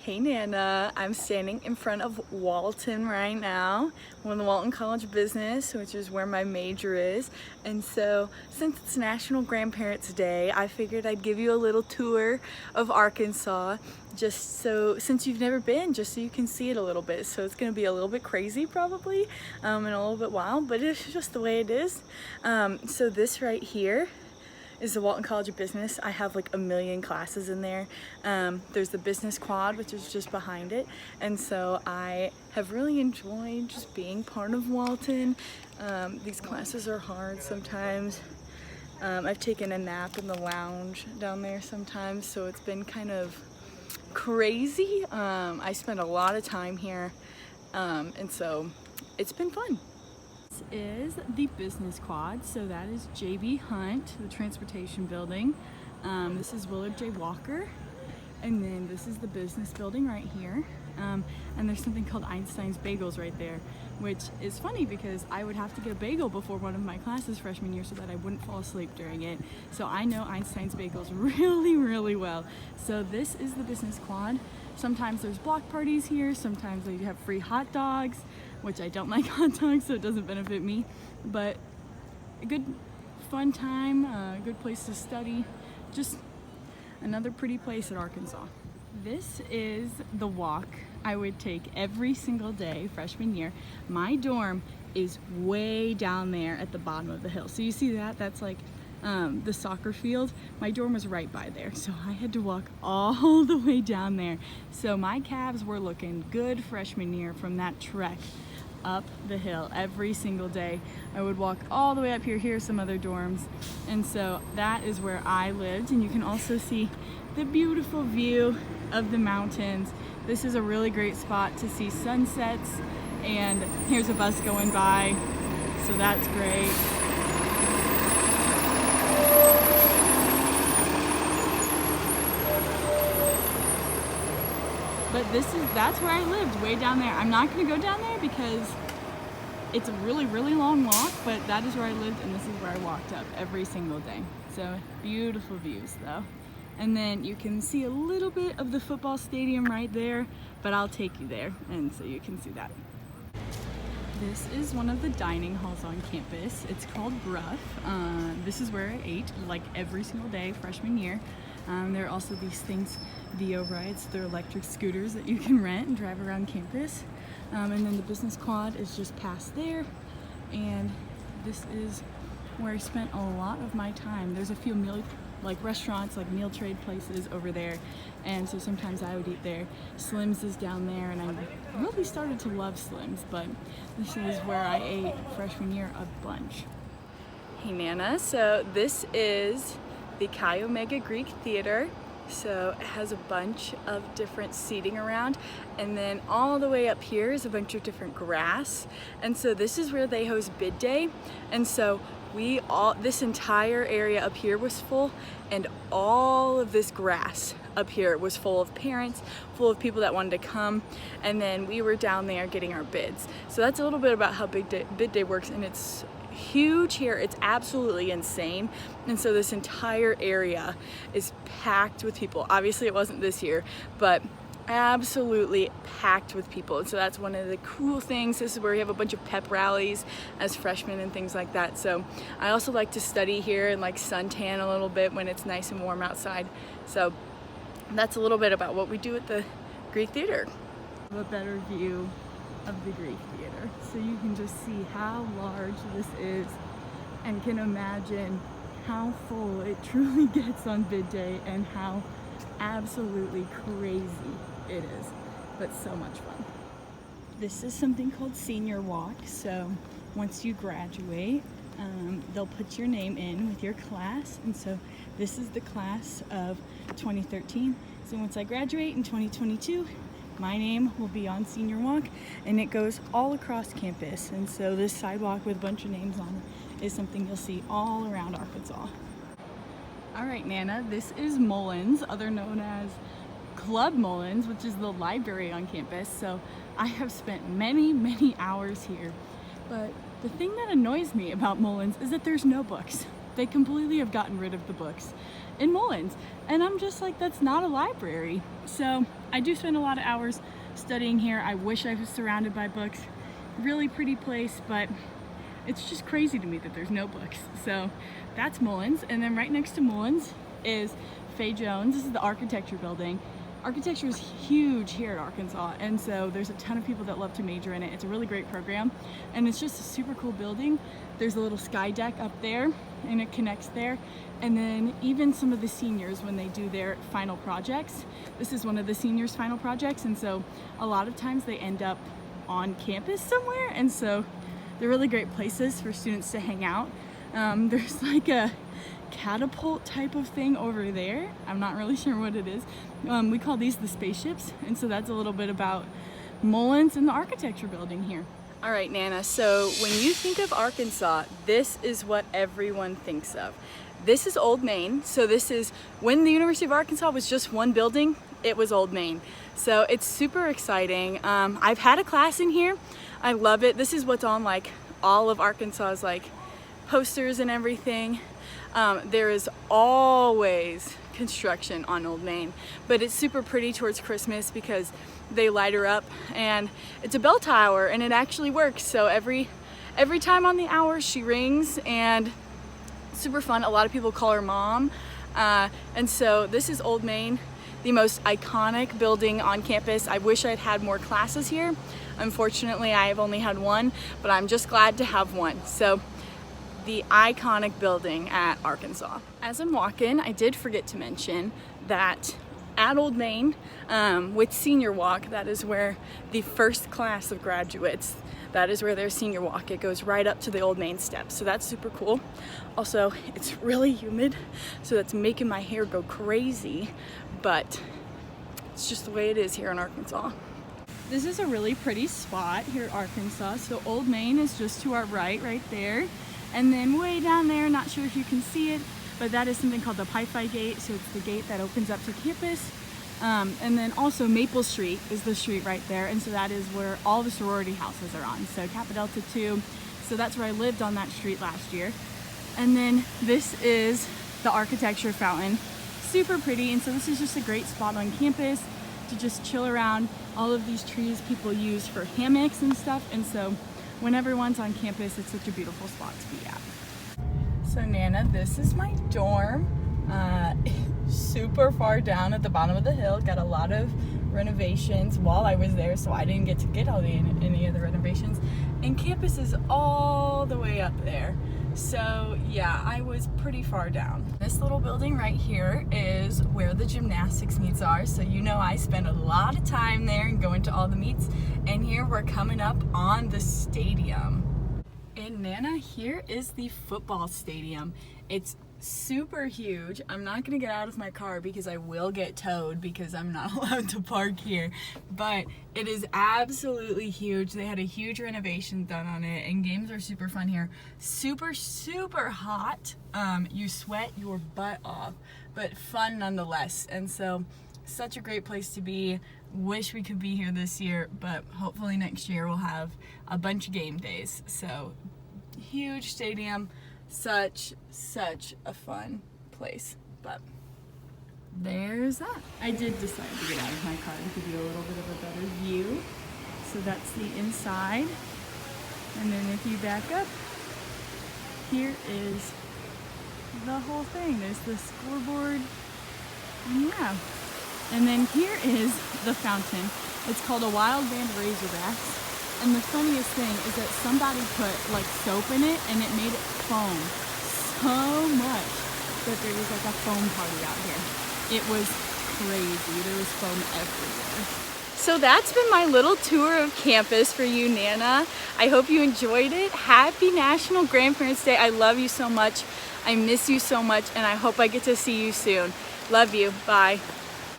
Hey Nana, I'm standing in front of Walton right now. I'm in the Walton College of Business, which is where my major is. And so, since it's National Grandparents' Day, I figured I'd give you a little tour of Arkansas, just so, since you've never been, just so you can see it a little bit. So it's gonna be a little bit crazy probably, and a little bit wild, but it's just the way it is. So this right here is the Walton College of Business. I have like a million classes in there. There's the business quad, which is just behind it. And so I have really enjoyed just being part of Walton. These classes are hard sometimes. I've taken a nap in the lounge down there sometimes, so it's been kind of crazy. I spend a lot of time here, and so it's been fun. This is the business quad, so that is J.B. Hunt, the transportation building. This is Willard J. Walker, and then this is the business building right here. And there's something called Einstein's Bagels right there, which is funny because I would have to get a bagel before one of my classes freshman year so that I wouldn't fall asleep during it. So I know Einstein's Bagels really, really well. So this is the business quad. Sometimes there's block parties here, sometimes they have free hot dogs, which I don't like hot dogs, so it doesn't benefit me, but a good fun time, a good place to study, just another pretty place in Arkansas. This is the walk I would take every single day freshman year. My dorm is way down there at the bottom of the hill. So you see that? That's like the soccer field. My dorm was right by there, so I had to walk all the way down there. So my calves were looking good freshman year from that trek up the hill every single day. I would walk all the way up here. Here's some other dorms, and so that is where I lived. And you can also see the beautiful view of the mountains. This is a really great spot to see sunsets, and here's a bus going by, so that's great. But that's where I lived, way down there. I'm not gonna go down there because it's a really, really long walk, but that is where I lived, and this is where I walked up every single day. So beautiful views though. And then you can see a little bit of the football stadium right there, but I'll take you there, and so you can see that. This is one of the dining halls on campus. It's called Gruff. This is where I ate like every single day freshman year. There are also these things, VO rides. They're electric scooters that you can rent and drive around campus. And then the business quad is just past there. And this is where I spent a lot of my time. There's a few restaurants, like meal trade places over there. And so sometimes I would eat there. Slim's is down there, and I really started to love Slim's, but this is where I ate freshman year a bunch. Hey Nana, so this is the Chi Omega Greek Theater. So it has a bunch of different seating around, and then all the way up here is a bunch of different grass. And so this is where they host bid day. And so this entire area up here was full, and all of this grass up here was full of parents, full of people that wanted to come, and then we were down there getting our bids. So that's a little bit about how bid day works, and it's huge here. It's absolutely insane. And so this entire area is packed with people. Obviously it wasn't this year, but absolutely packed with people. And so that's one of the cool things. This is where we have a bunch of pep rallies as freshmen and things like that. So I also like to study here and like suntan a little bit when it's nice and warm outside. So that's a little bit about what we do at the Greek Theater. A better view of the Greek Theater, so you can just see how large this is and can imagine how full it truly gets on bid day and how absolutely crazy it is, but so much fun. This is something called Senior Walk. So once you graduate, they'll put your name in with your class, and so this is the class of 2013. So once I graduate in 2022, my name will be on Senior Walk, and it goes all across campus. And so this sidewalk with a bunch of names on it is something you'll see all around Arkansas. All right, Nana, this is Mullins, other known as Club Mullins, which is the library on campus. So I have spent many, many hours here. But the thing that annoys me about Mullins is that there's no books. They completely have gotten rid of the books in Mullins. And I'm just like, that's not a library. So I do spend a lot of hours studying here. I wish I was surrounded by books. Really pretty place, but it's just crazy to me that there's no books. So that's Mullins, and then right next to Mullins is Fay Jones. This is the architecture building. Architecture is huge here at Arkansas, and so there's a ton of people that love to major in it. It's a really great program, and it's just a super cool building. There's a little sky deck up there, and it connects there. And then even some of the seniors, when they do their final projects, this is one of the seniors' final projects, and so a lot of times they end up on campus somewhere, and so they're really great places for students to hang out. There's like a catapult type of thing over there. I'm not really sure what it is. We call these the spaceships, and so that's a little bit about Mullins and the architecture building here. All right, Nana, so when you think of Arkansas, this is what everyone thinks of. This is Old Main. So this is, when the University of Arkansas was just one building, it was Old Main. So it's super exciting. I've had a class in here. I love it. This is what's on like all of Arkansas's like posters and everything. There is always construction on Old Main, but it's super pretty towards Christmas because they light her up, and it's a bell tower and it actually works. So every time on the hour she rings, and super fun. A lot of people call her mom. And so this is Old Main, the most iconic building on campus. I wish I'd had more classes here. Unfortunately, I have only had one, but I'm just glad to have one. So the iconic building at Arkansas. As I'm walking, I did forget to mention that at Old Main, with Senior Walk, that is where the first class of graduates, that is where their senior walk. It goes right up to the Old Main steps, so that's super cool. Also, it's really humid, so that's making my hair go crazy, but it's just the way it is here in Arkansas. This is a really pretty spot here at Arkansas. So Old Main is just to our right there. And then way down there, not sure if you can see it, but that is something called the Pi-Phi Gate. So it's the gate that opens up to campus. And then also Maple Street is the street right there. And so that is where all the sorority houses are on. So Kappa Delta 2. So that's where I lived on that street last year. And then this is the architecture fountain. Super pretty. And so this is just a great spot on campus to just chill around. All of these trees people use for hammocks and stuff. And so when everyone's on campus, it's such a beautiful spot to be at. So Nana, this is my dorm. Super far down at the bottom of the hill. Got a lot of renovations while I was there, so I didn't get to get any of the renovations. And campus is all the way up there. So yeah, I was pretty far down. This little building right here is where the gymnastics meets are. So you know I spend a lot of time there and going to all the meets. And here we're coming up on the stadium. And Nana, here is the football stadium. It's super huge. I'm not gonna get out of my car because I will get towed because I'm not allowed to park here, but it is absolutely huge. They had a huge renovation done on it, and games are super fun here. Super hot. You sweat your butt off, but fun nonetheless. And so such a great place to be. Wish we could be here this year, but hopefully next year we'll have a bunch of game days. So huge stadium. Such a fun place, but there's that. I did decide to get out of my car to give you a little bit of a better view. So that's the inside, and then if you back up, here is the whole thing. There's the scoreboard, and yeah. And then here is the fountain. It's called a Wild Band Razorbacks. And the funniest thing is that somebody put like soap in it and it made it foam so much that there was like a foam party out here. It was crazy. There was foam everywhere. So that's been my little tour of campus for you, Nana. I hope you enjoyed it. Happy National Grandparents' Day. I love you so much. I miss you so much, and I hope I get to see you soon. Love you. Bye.